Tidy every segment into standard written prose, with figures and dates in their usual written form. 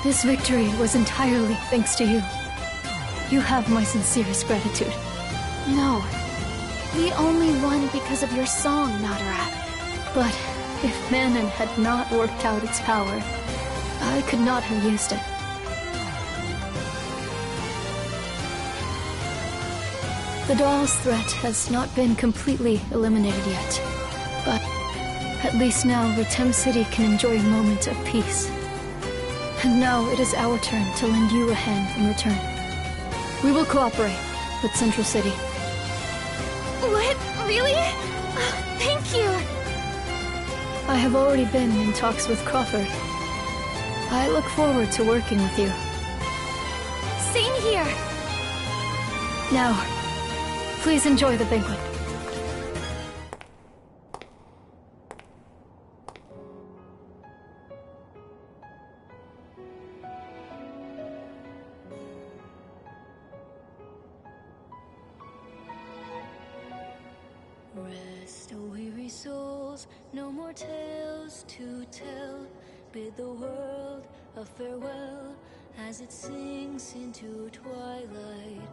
This victory was entirely thanks to you. You have my sincerest gratitude. No. We only won because of your song, Nadarak. But if Manon had not worked out its power, I could not have used it. The doll's threat has not been completely eliminated yet, but at least now Retem City can enjoy a moment of peace. And now it is our turn to lend you a hand in return. We will cooperate with Central City. What? Really? Thank you! I have already been in talks with Crawford. I look forward to working with you. Same here! Now, please enjoy the banquet. Rest, O weary souls, no more tales to tell. Bid the world a farewell as it sinks into twilight.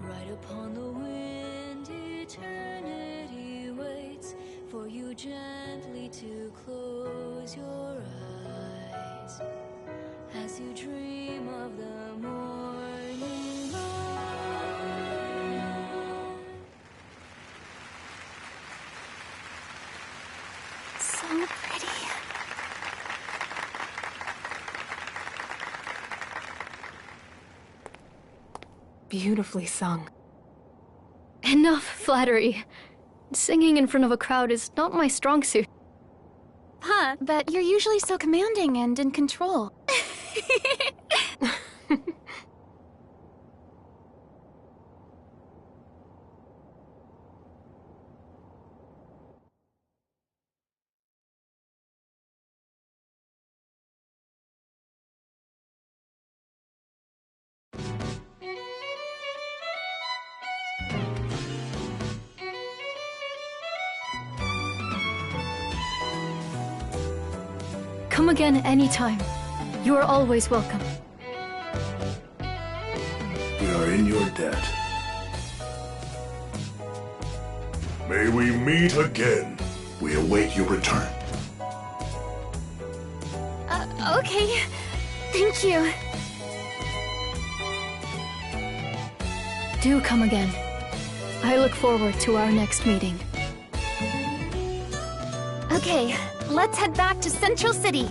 Right upon the wind, eternity waits for you gently to close your eyes as you dream of the morning light. So pretty. Beautifully sung. Enough flattery. Singing in front of a crowd is not my strong suit. Huh, but you're usually so commanding and in control. Come again anytime. You are always welcome. We are in your debt. May we meet again. We await your return. Okay. Thank you. Do come again. I look forward to our next meeting. Okay, let's head back to Central City.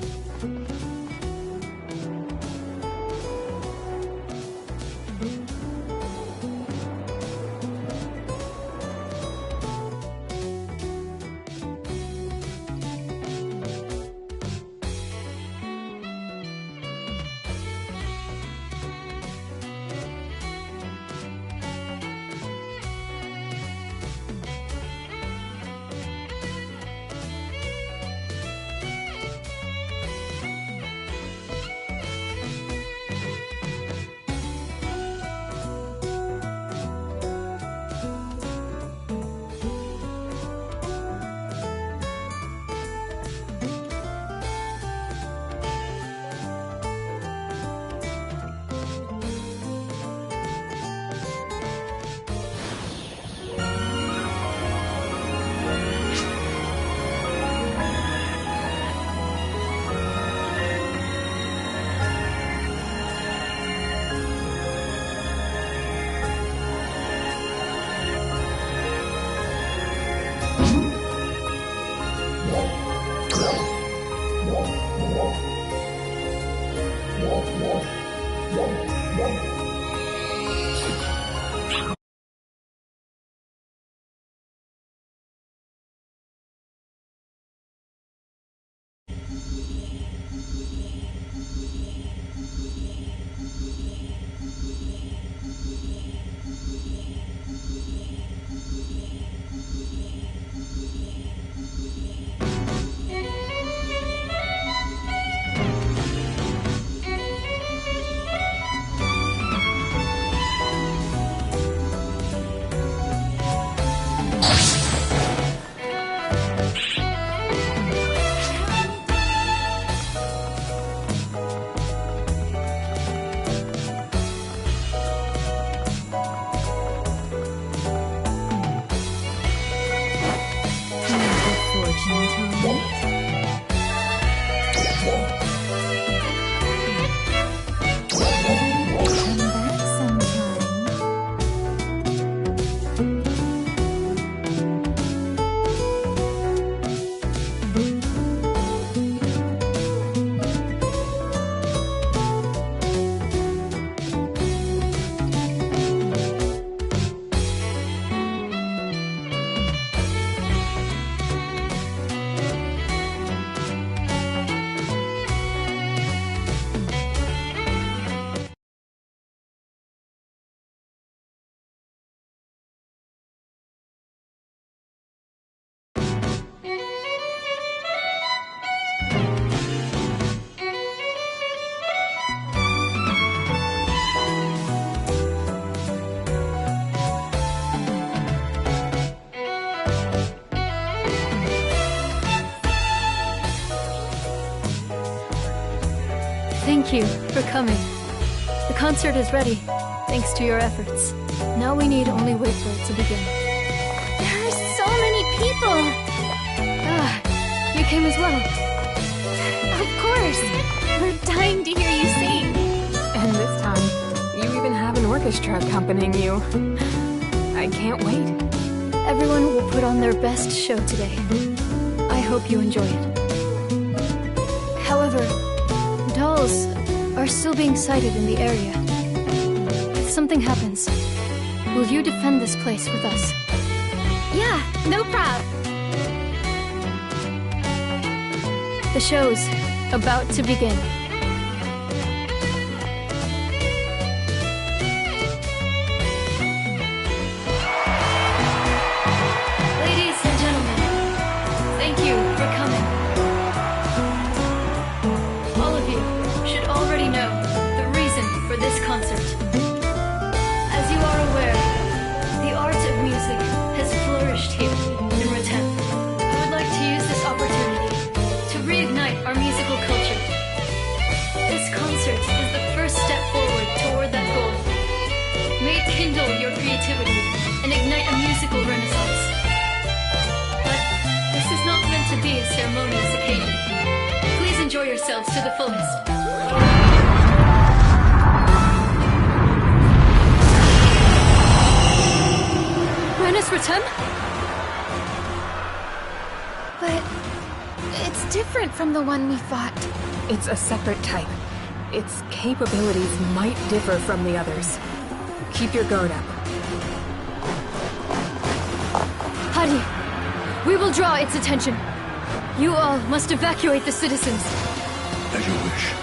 Thank you for coming. The concert is ready, thanks to your efforts. Now we need only wait for it to begin. There are so many people! Ah, you came as well. Of course! We're dying to hear you sing. And this time, you even have an orchestra accompanying you. I can't wait. Everyone will put on their best show today. I hope you enjoy it. However, dolls are still being sighted in the area. If something happens, will you defend this place with us? Yeah, no prob. The show's about to begin. Ladies and gentlemen, thank you for coming. All of you should already know the reason for this concert. As you are aware, the art of music has flourished here in Ratem. I would like to use this opportunity to reignite our musical culture. This concert is the first step forward toward that goal. May it kindle your creativity and ignite a musical renaissance. But this is not meant to be a ceremonious occasion. Please enjoy yourselves to the fullest. Renus Ratem? But it's different from the one we fought. It's a separate type. Its capabilities might differ from the others. Keep your guard up. Hadi, we will draw its attention. You all must evacuate the citizens. As you wish.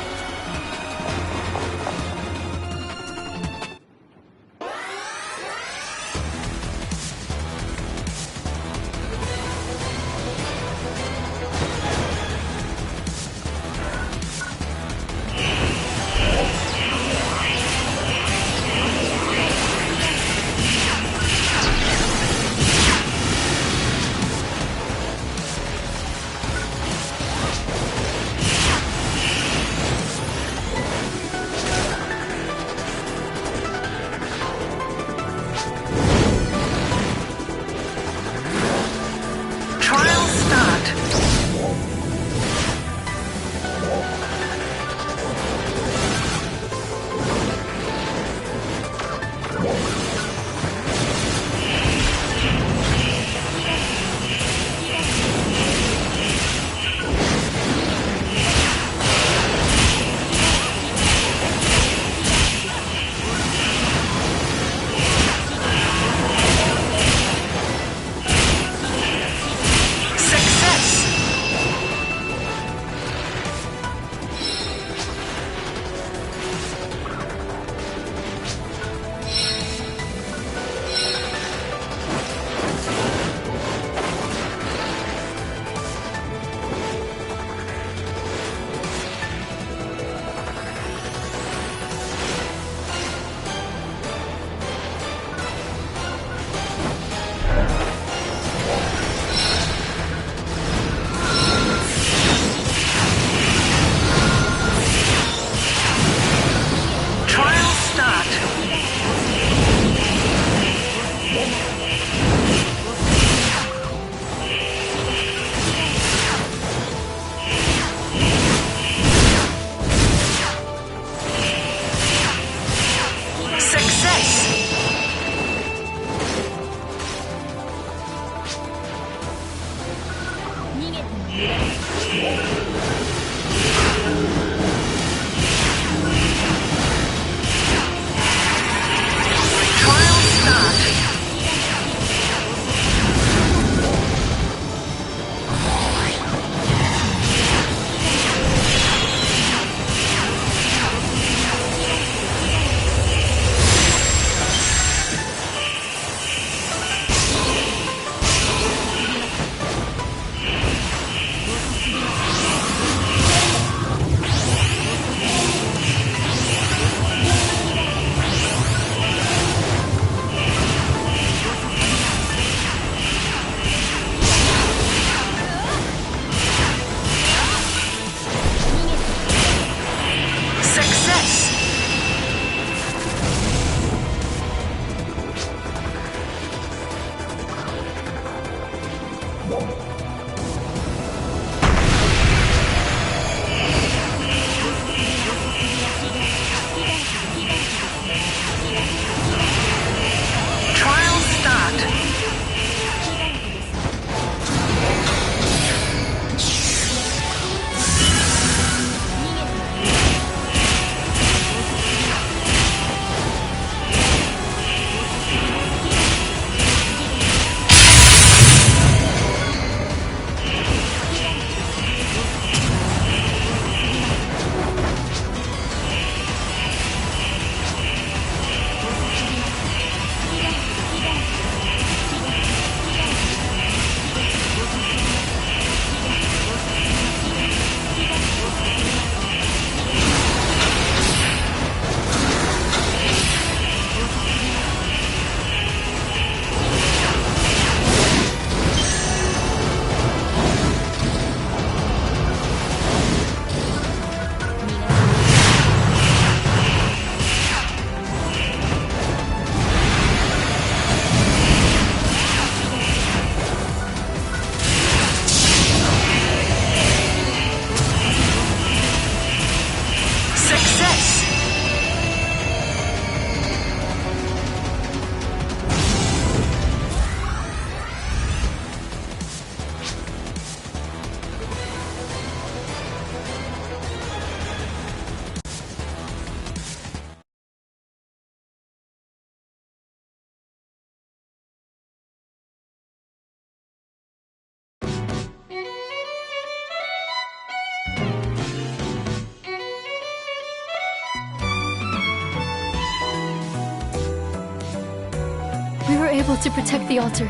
We were able to protect the altar,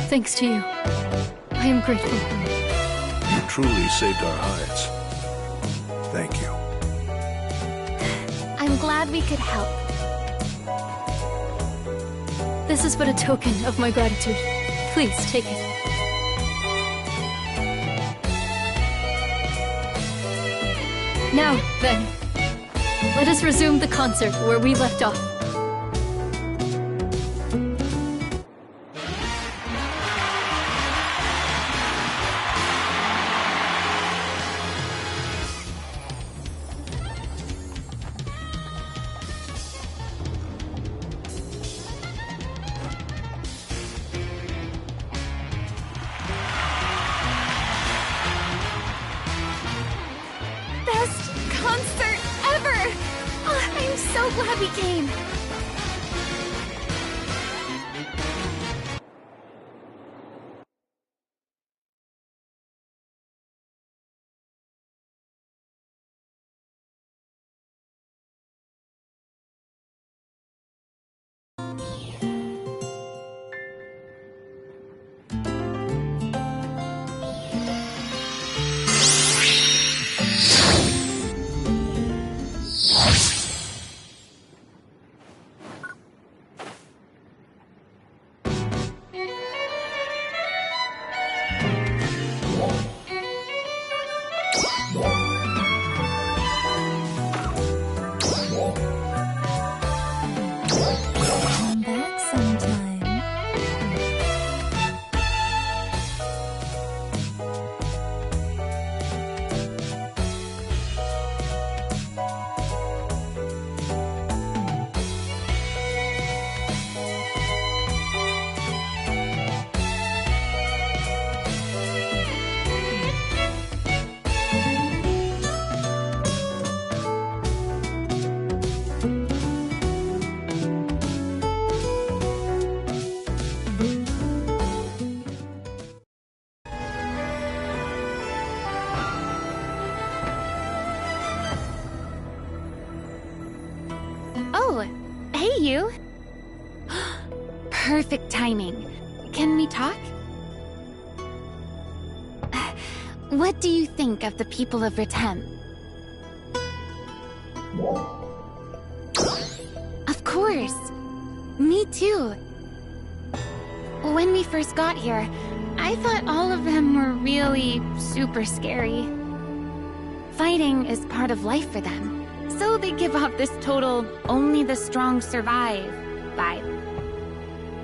thanks to you. I am grateful. You truly saved our hides. Thank you. I'm glad we could help. This is but a token of my gratitude. Please take it. Now, then, let us resume the concert where we left off. Best concert ever! Oh, I'm so glad we came. Come back sometime. Oh, hey you. Perfect timing. Can we talk? What do you think of the people of Ritem? Of course. Me too. When we first got here, I thought all of them were really super scary. Fighting is part of life for them, so they give off this total only the strong survive vibe.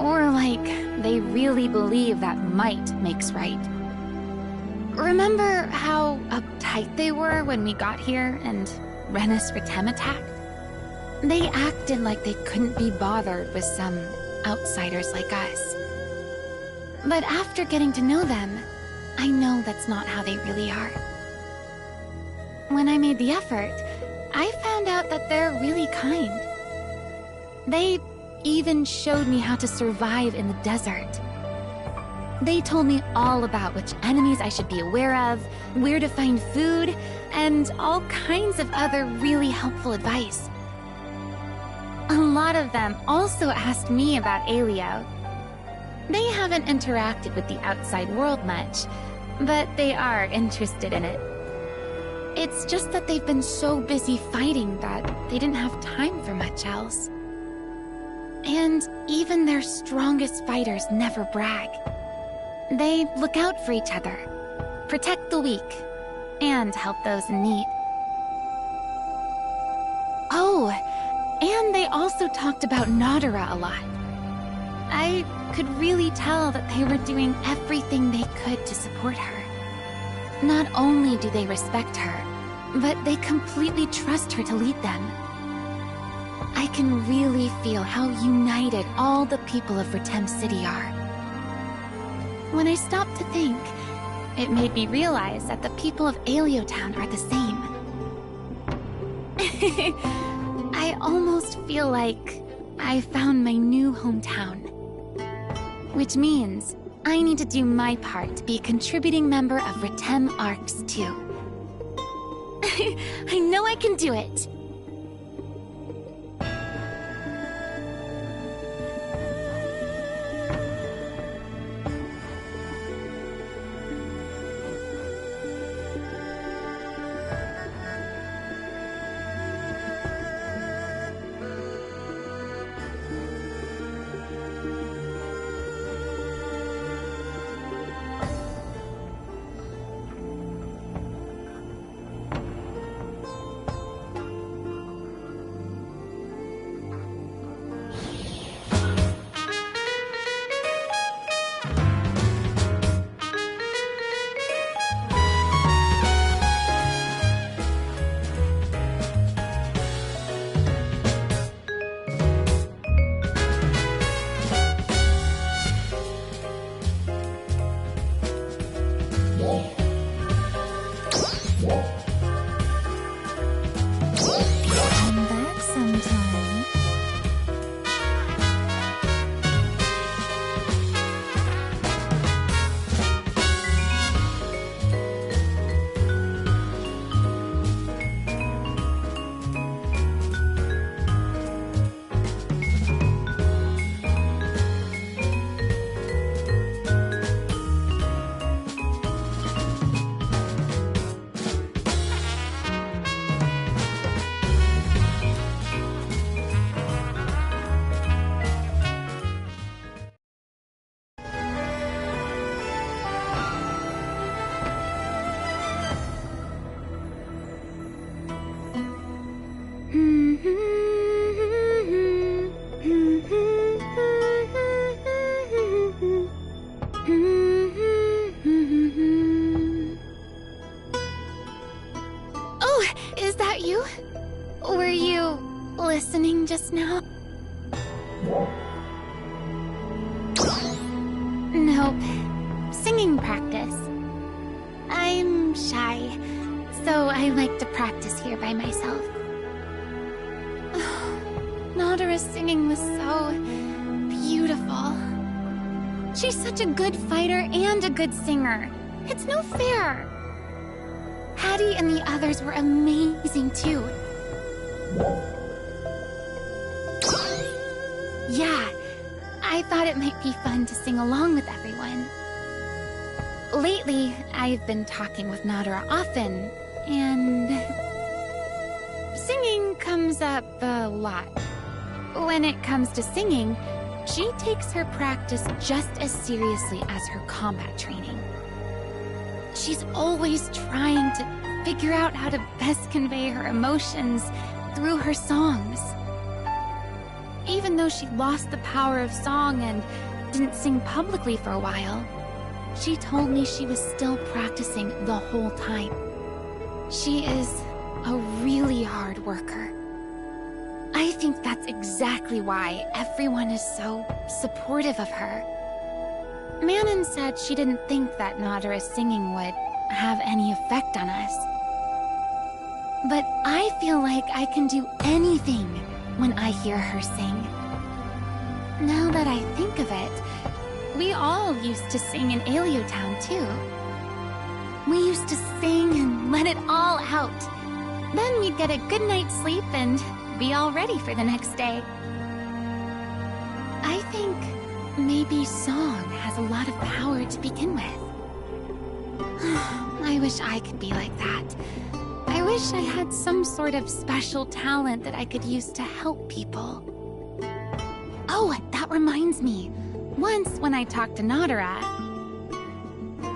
Or like they really believe that might makes right. Remember how uptight they were when we got here and Renus Ritem attacked? They acted like they couldn't be bothered with some outsiders like us. But after getting to know them, I know that's not how they really are. When I made the effort, I found out that they're really kind. They even showed me how to survive in the desert. They told me all about which enemies I should be aware of, where to find food, and all kinds of other really helpful advice. A lot of them also asked me about Aelio. They haven't interacted with the outside world much, but they are interested in it. It's just that they've been so busy fighting that they didn't have time for much else. And even their strongest fighters never brag. They look out for each other, protect the weak, and help those in need. Oh, and they also talked about Nadara a lot. I could really tell that they were doing everything they could to support her. Not only do they respect her, but they completely trust her to lead them. I can really feel how united all the people of Ritem City are. When I stopped to think, it made me realize that the people of Aelio Town are the same. I almost feel like I found my new hometown. Which means I need to do my part to be a contributing member of Ritem Arcs too. I know I can do it! just now? Nope. Singing practice. I'm shy, so I like to practice here by myself. Nadara's singing was so beautiful. She's such a good fighter and a good singer. It's no fair. Hattie and the others were amazing too. Yeah, I thought it might be fun to sing along with everyone. Lately, I've been talking with Nadara often, and singing comes up a lot. When it comes to singing, she takes her practice just as seriously as her combat training. She's always trying to figure out how to best convey her emotions through her songs. Even though she lost the power of song and didn't sing publicly for a while, she told me she was still practicing the whole time. She is a really hard worker. I think that's exactly why everyone is so supportive of her. Manon said she didn't think that Nadara's singing would have any effect on us. But I feel like I can do anything when I hear her sing. Now that I think of it, we all used to sing in Aleo Town too. We used to sing and let it all out. Then we'd get a good night's sleep and be all ready for the next day. I think maybe song has a lot of power to begin with. I wish I could be like that. I wish I had some sort of special talent that I could use to help people. Oh, that reminds me. Once when I talked to Nadara,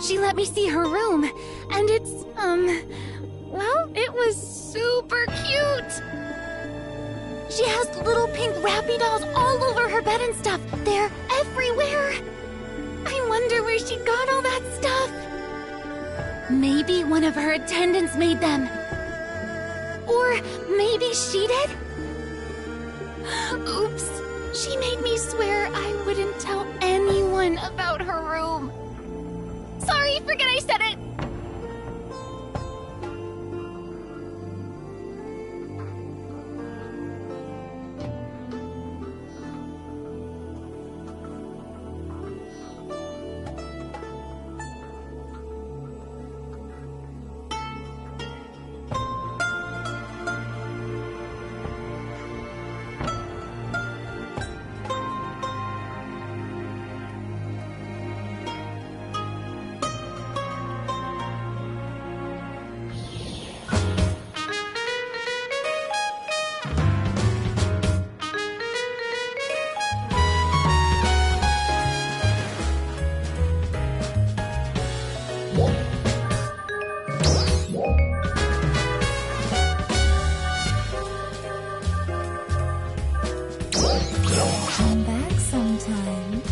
she let me see her room, and it's, well, it was super cute. She has little pink Rappy dolls all over her bed and stuff. They're everywhere. I wonder where she got all that stuff. Maybe one of her attendants made them. Or maybe she did? Oops. She made me swear I wouldn't tell anyone about her room. Sorry, forget I said it. Come back sometime.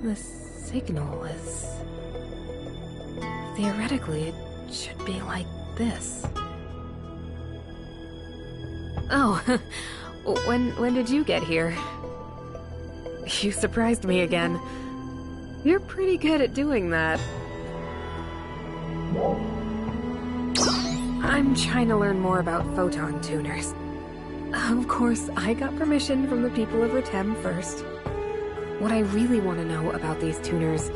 The signal is... Theoretically, it should be like this. Oh, when did you get here? You surprised me again. You're pretty good at doing that. I'm trying to learn more about photon tuners. Of course, I got permission from the people of Retem first. What I really want to know about these tuners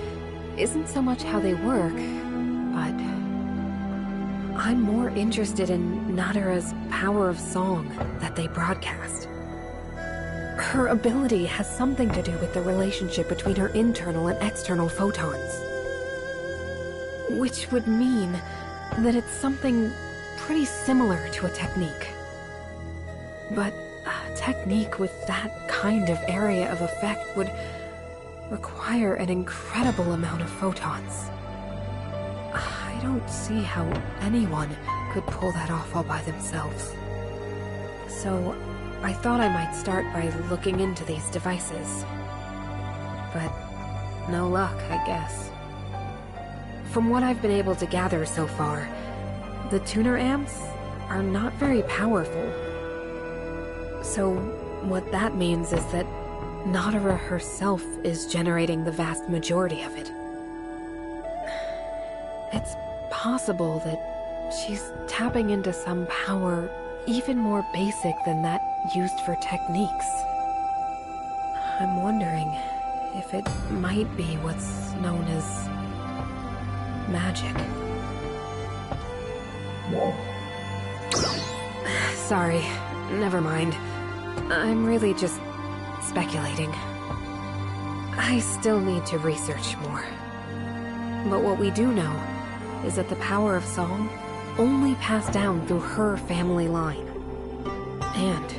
isn't so much how they work, but I'm more interested in Nadara's power of song that they broadcast. Her ability has something to do with the relationship between her internal and external photons. Which would mean that it's something pretty similar to a technique. But a technique with that kind of area of effect would require an incredible amount of photons. I don't see how anyone could pull that off all by themselves. So I thought I might start by looking into these devices. But no luck, I guess. From what I've been able to gather so far, the tuner amps are not very powerful. So what that means is that Nadara herself is generating the vast majority of it. It's possible that she's tapping into some power even more basic than that used for techniques. I'm wondering if it might be what's known as magic. Sorry, never mind. I'm really just speculating. I still need to research more. But what we do know is that the power of song only passed down through her family line. And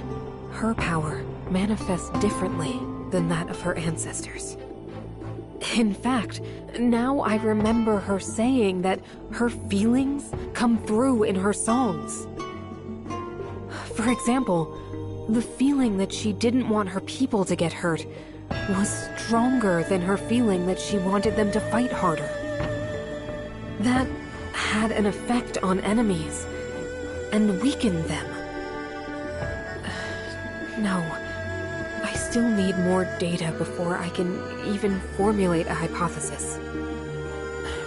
her power manifests differently than that of her ancestors. In fact, now I remember her saying that her feelings come through in her songs. For example, the feeling that she didn't want her people to get hurt was stronger than her feeling that she wanted them to fight harder. That had an effect on enemies and weakened them. No, I still need more data before I can even formulate a hypothesis.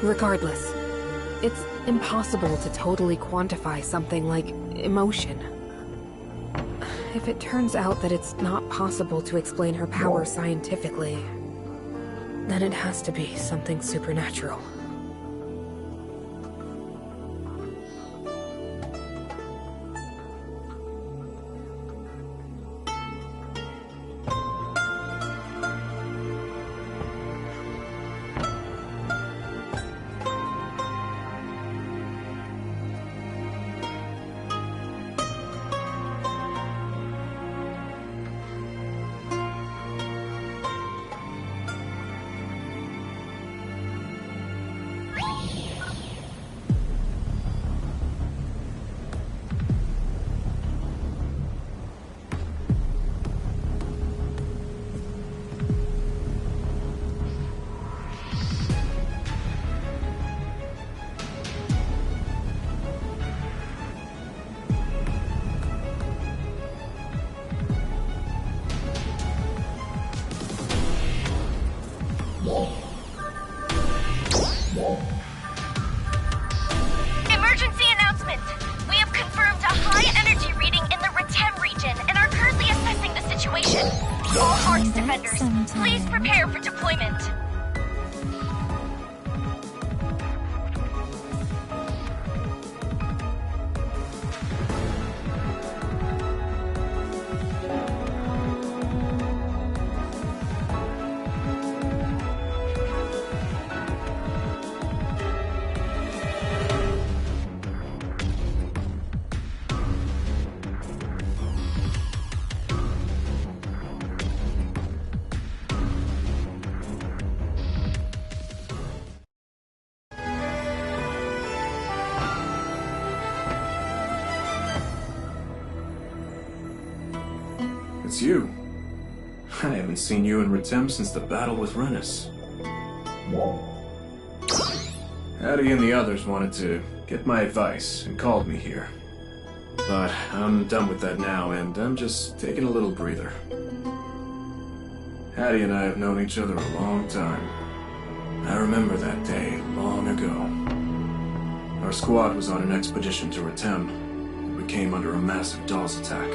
Regardless, it's impossible to totally quantify something like emotion. If it turns out that it's not possible to explain her power scientifically, then it has to be something supernatural. Emergency announcement! We have confirmed a high energy reading in the Retem region and are currently assessing the situation. All Arcs defenders, please prepare for deployment. It's you. I haven't seen you in Retem since the battle with Renus. Hattie and the others wanted to get my advice and called me here. But I'm done with that now, and I'm just taking a little breather. Hattie and I have known each other a long time. I remember that day long ago. Our squad was on an expedition to Retem, and we came under a massive Dawes attack.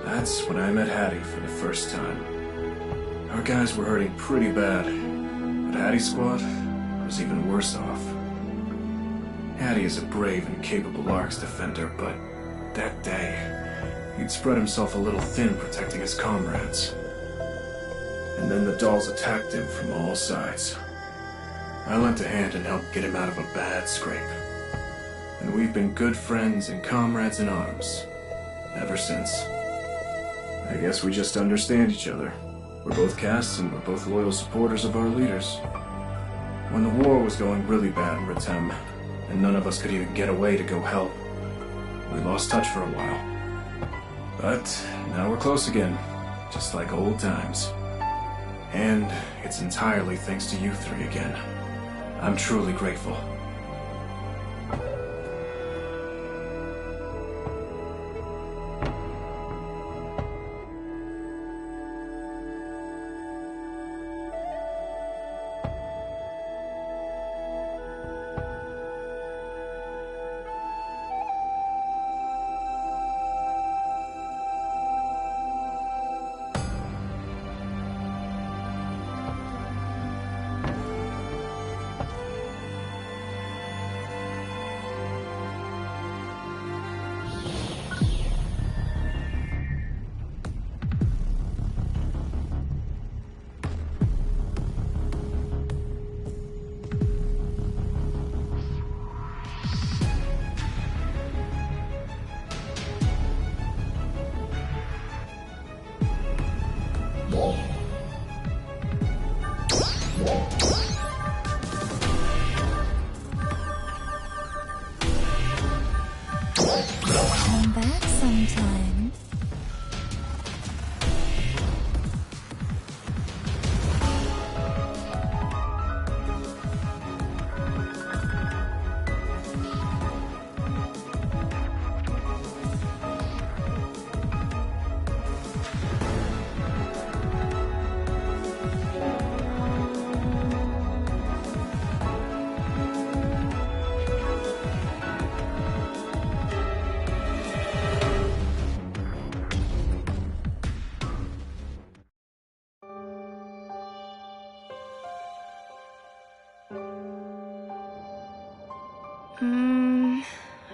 That's when I met Hattie for the first time. Our guys were hurting pretty bad, but Hattie's squad was even worse off. Hattie is a brave and capable Arcs defender, but that day, He'd spread himself a little thin protecting his comrades. And then the dolls attacked him from all sides. I lent a hand and helped get him out of a bad scrape. And we've been good friends and comrades in arms ever since. I guess we just understand each other. We're both casts and we're both loyal supporters of our leaders. When the war was going really bad in Retem, and none of us could even get away to go help, we lost touch for a while. But now we're close again, just like old times. And it's entirely thanks to you three again. I'm truly grateful. Come back sometime.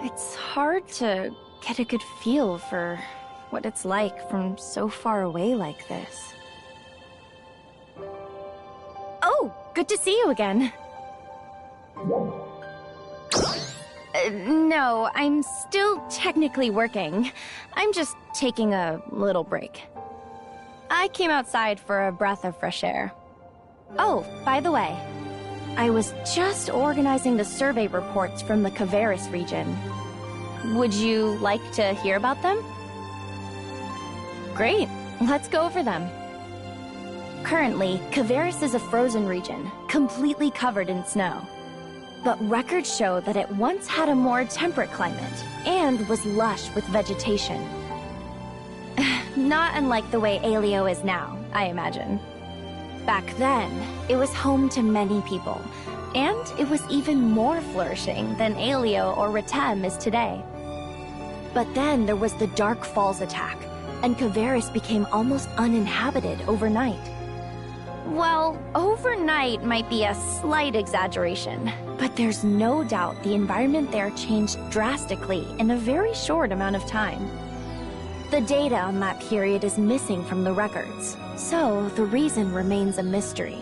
It's hard to get a good feel for what it's like from so far away like this. Oh, good to see you again. No, I'm still technically working. I'm just taking a little break. I came outside for a breath of fresh air. Oh, by the way, I was just organizing the survey reports from the Kavaris region. Would you like to hear about them? Great, let's go over them. Currently, Kavaris is a frozen region, completely covered in snow. But records show that it once had a more temperate climate, and was lush with vegetation. Not unlike the way Aelio is now, I imagine. Back then, it was home to many people, and it was even more flourishing than Aelio or Retem is today. But then there was the Dark Falls attack, and Kavaris became almost uninhabited overnight. Well, overnight might be a slight exaggeration, but there's no doubt the environment there changed drastically in a very short amount of time. The data on that period is missing from the records, so the reason remains a mystery.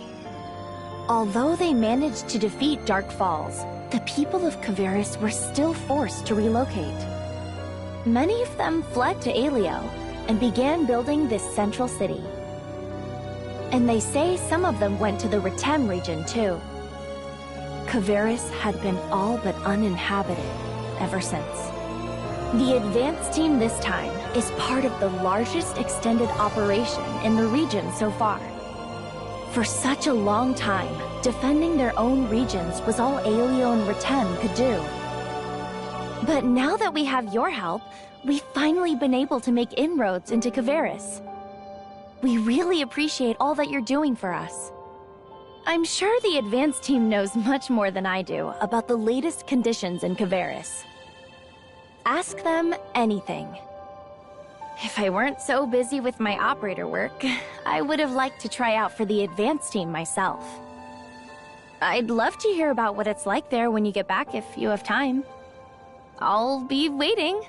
Although they managed to defeat Dark Falls, the people of Kavaris were still forced to relocate. Many of them fled to Aelio and began building this central city. And they say some of them went to the Retem region too. Kavaris had been all but uninhabited ever since. The advance team this time is part of the largest extended operation in the region so far. For such a long time, defending their own regions was all Aelio and Retem could do. But now that we have your help, we've finally been able to make inroads into Kavaris. We really appreciate all that you're doing for us. I'm sure the advance team knows much more than I do about the latest conditions in Kavaris. Ask them anything. If I weren't so busy with my operator work, I would have liked to try out for the advance team myself. I'd love to hear about what it's like there when you get back if you have time. I'll be waiting.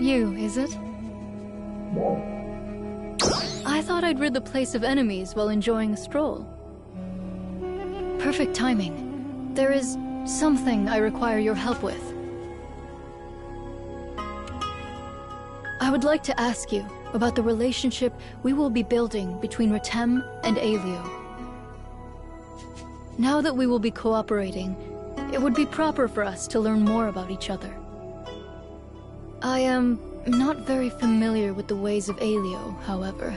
you, is it? I thought I'd rid the place of enemies while enjoying a stroll. Perfect timing. There is something I require your help with. I would like to ask you about the relationship we will be building between Retem and Aelio. Now that we will be cooperating, it would be proper for us to learn more about each other. I am not very familiar with the ways of Aelio, however.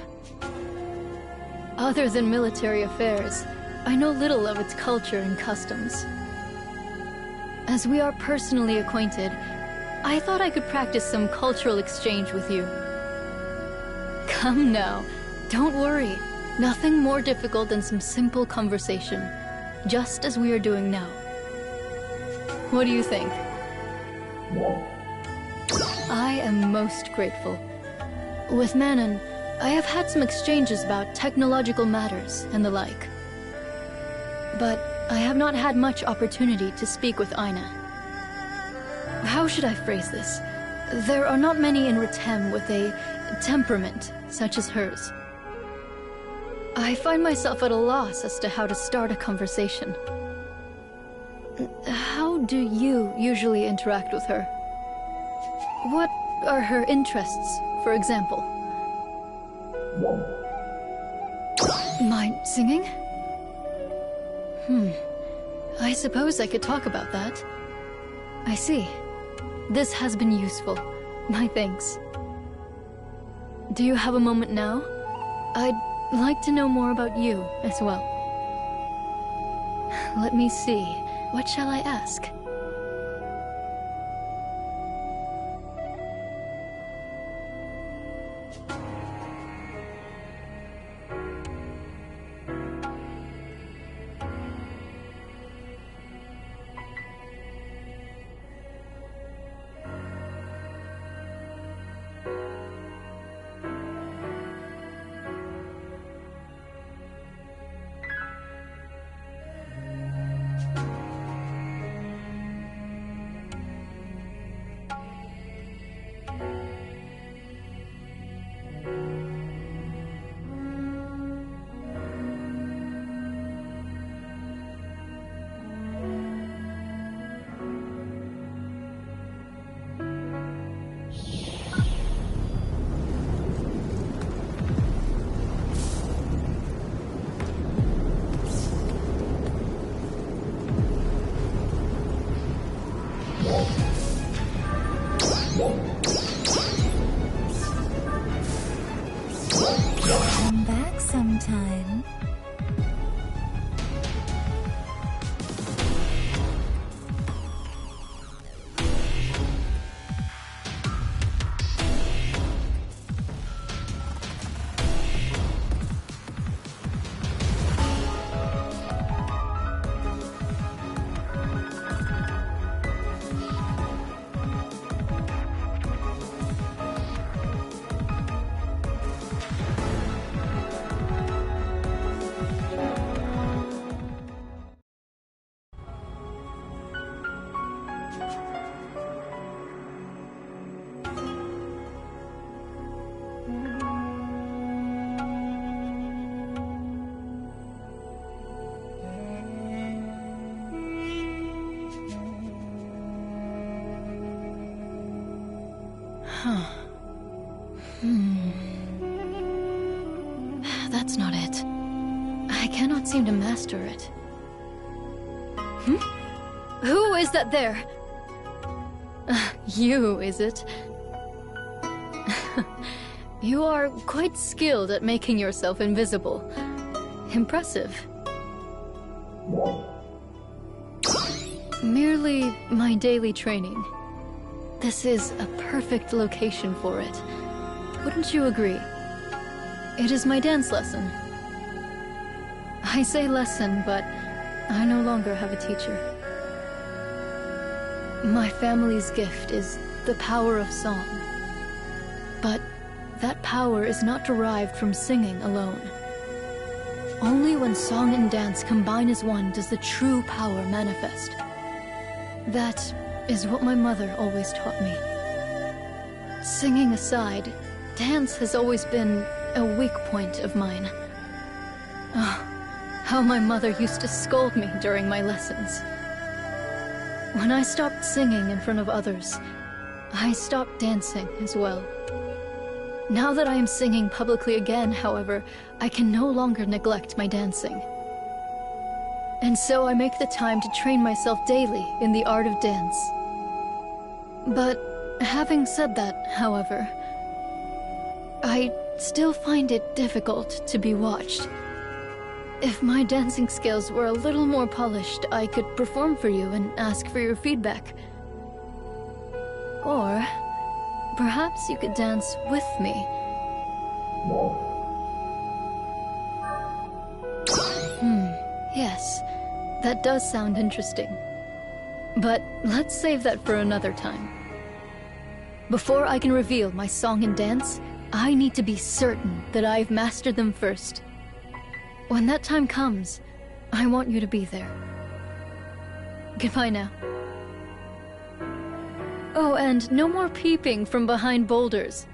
Other than military affairs, I know little of its culture and customs. As we are personally acquainted, I thought I could practice some cultural exchange with you. Come now, don't worry. Nothing more difficult than some simple conversation, just as we are doing now. What do you think? I am most grateful. With Manon, I have had some exchanges about technological matters and the like. But I have not had much opportunity to speak with Aina. How should I phrase this? There are not many in Retem with a temperament such as hers. I find myself at a loss as to how to start a conversation. How do you usually interact with her? What are her interests, for example? My singing? I suppose I could talk about that. I see. This has been useful. My thanks. Do you have a moment now? I'd like to know more about you as well. Let me see. What shall I ask? Come back sometime. That's not it. I cannot seem to master it. Who is that there? You, is it? You are quite skilled at making yourself invisible. Impressive. Merely my daily training. This is a perfect location for it. Wouldn't you agree? It is my dance lesson. I say lesson, but I no longer have a teacher. My family's gift is the power of song. But that power is not derived from singing alone. Only when song and dance combine as one does the true power manifest. That is what my mother always taught me. Singing aside, dance has always been a weak point of mine. Oh, how my mother used to scold me during my lessons. When I stopped singing in front of others, I stopped dancing as well. Now that I am singing publicly again, however, I can no longer neglect my dancing. And so I make the time to train myself daily in the art of dance. But having said that, however, I still find it difficult to be watched. If my dancing skills were a little more polished, I could perform for you and ask for your feedback. Or perhaps you could dance with me. Yes, that does sound interesting. But let's save that for another time. Before I can reveal my song and dance, I need to be certain that I've mastered them first. When that time comes, I want you to be there. Goodbye now. Oh, and no more peeping from behind boulders.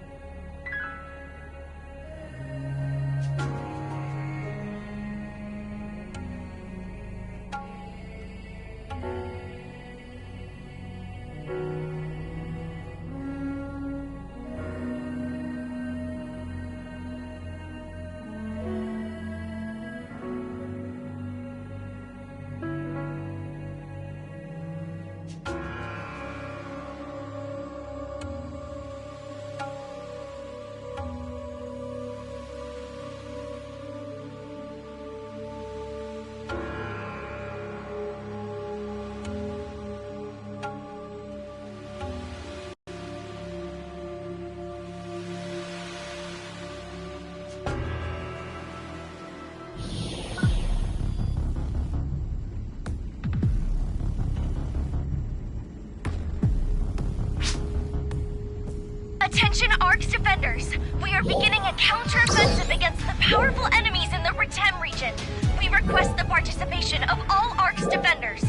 Attention Ark's defenders! We are beginning a counter-offensive against the powerful enemies in the Retem region. We request the participation of all Ark's defenders.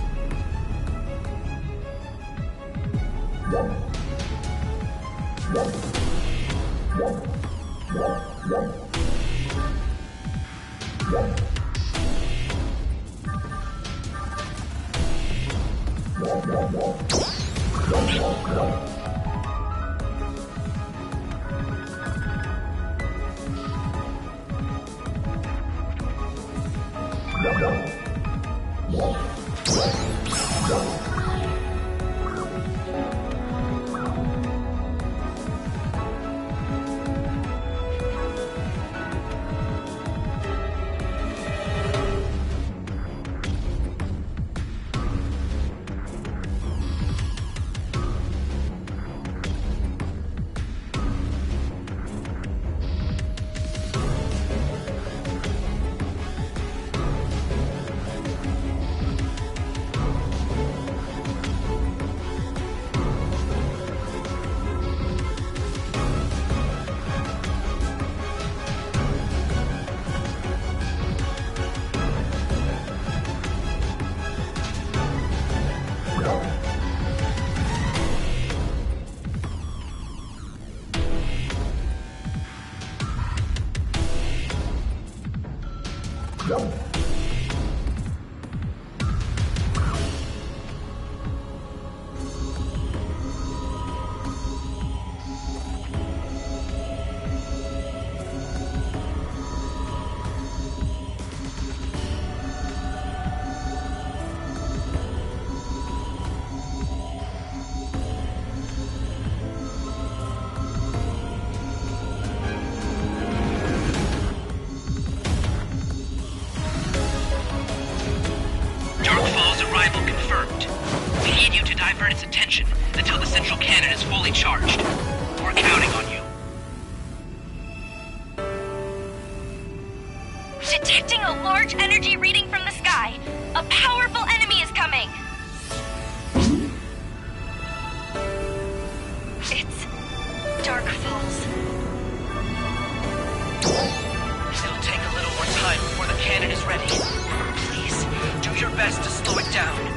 divert its attention until the central cannon is fully charged. We're counting on you. Detecting a large energy reading from the sky. A powerful enemy is coming. It's Dark Falls. It'll take a little more time before the cannon is ready. Please, do your best to slow it down.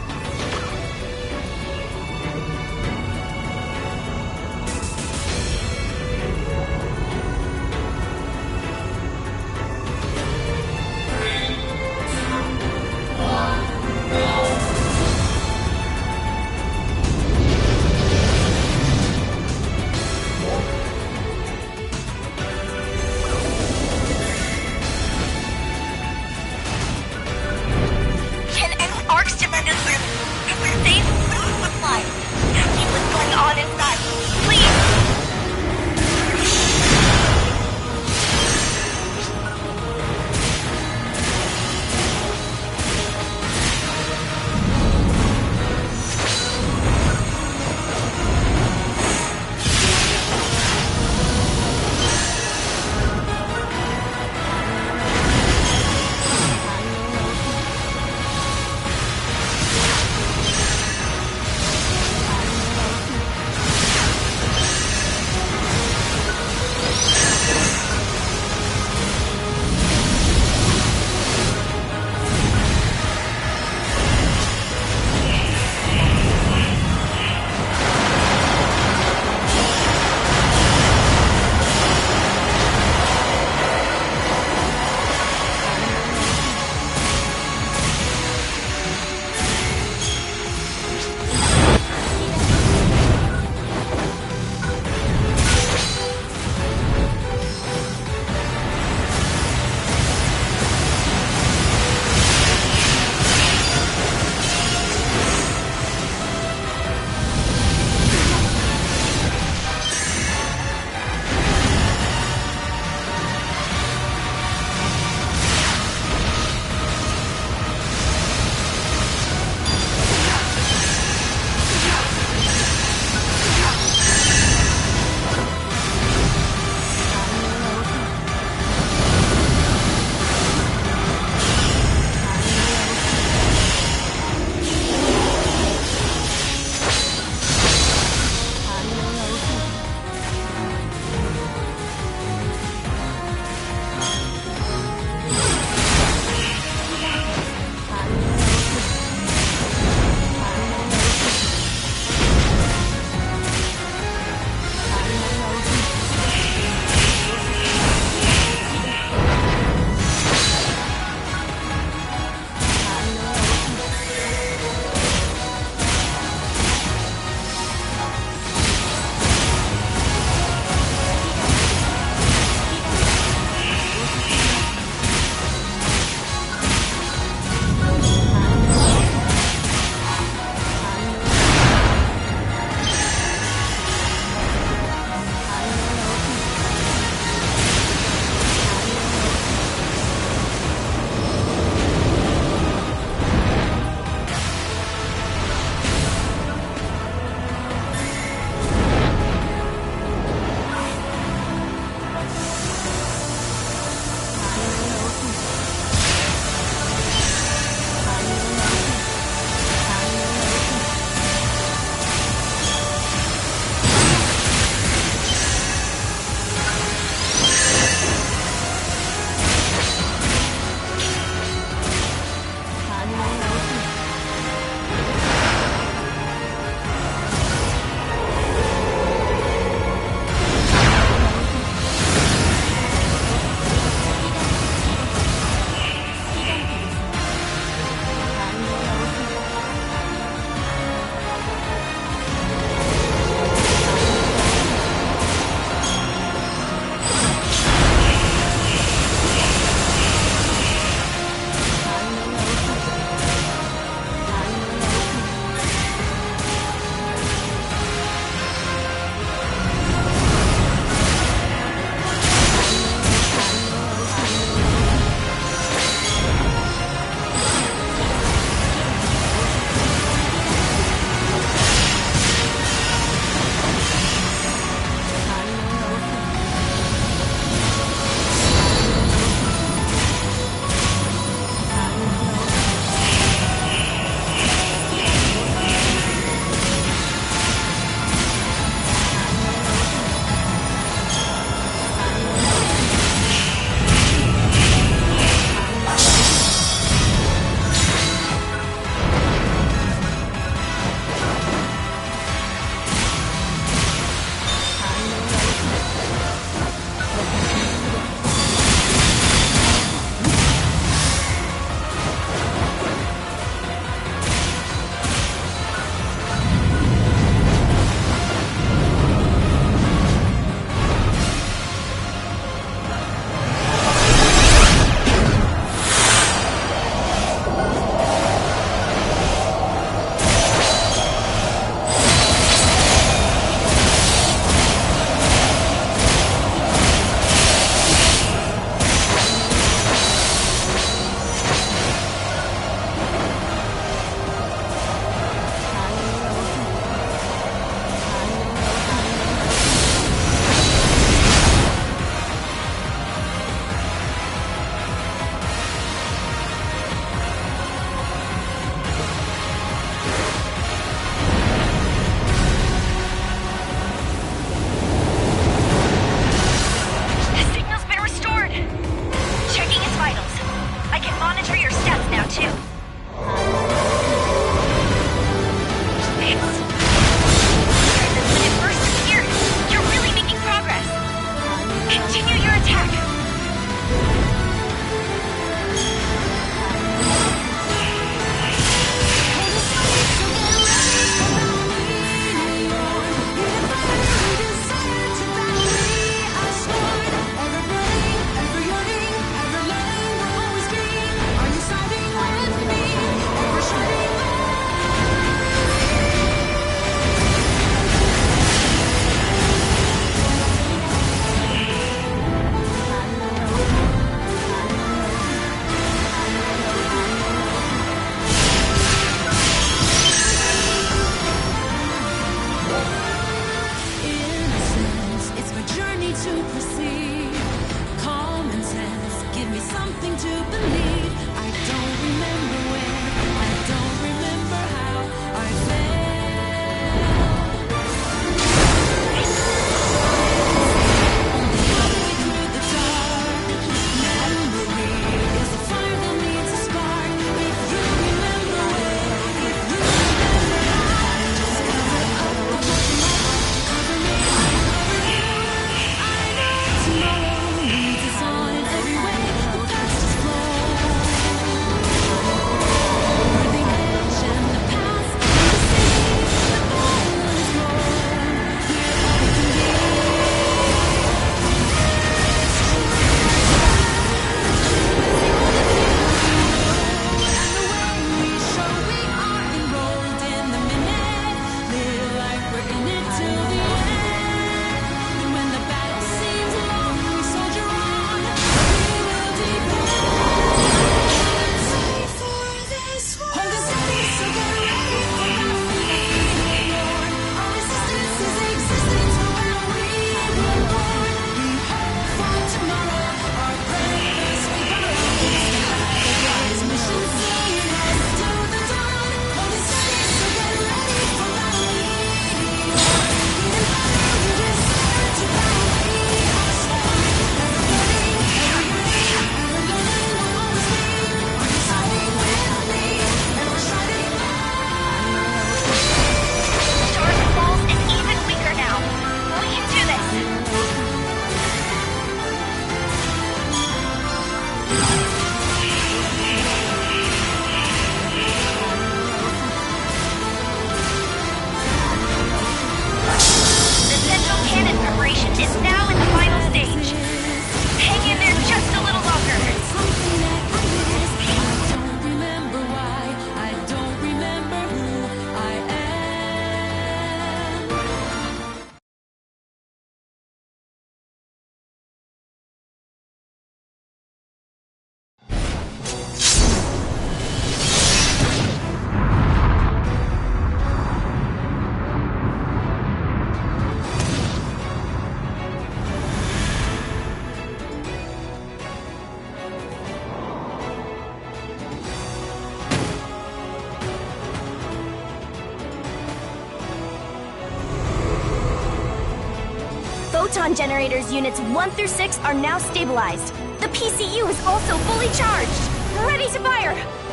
Photon generators units 1 through 6 are now stabilized. The PCU is also fully charged. Ready to fire!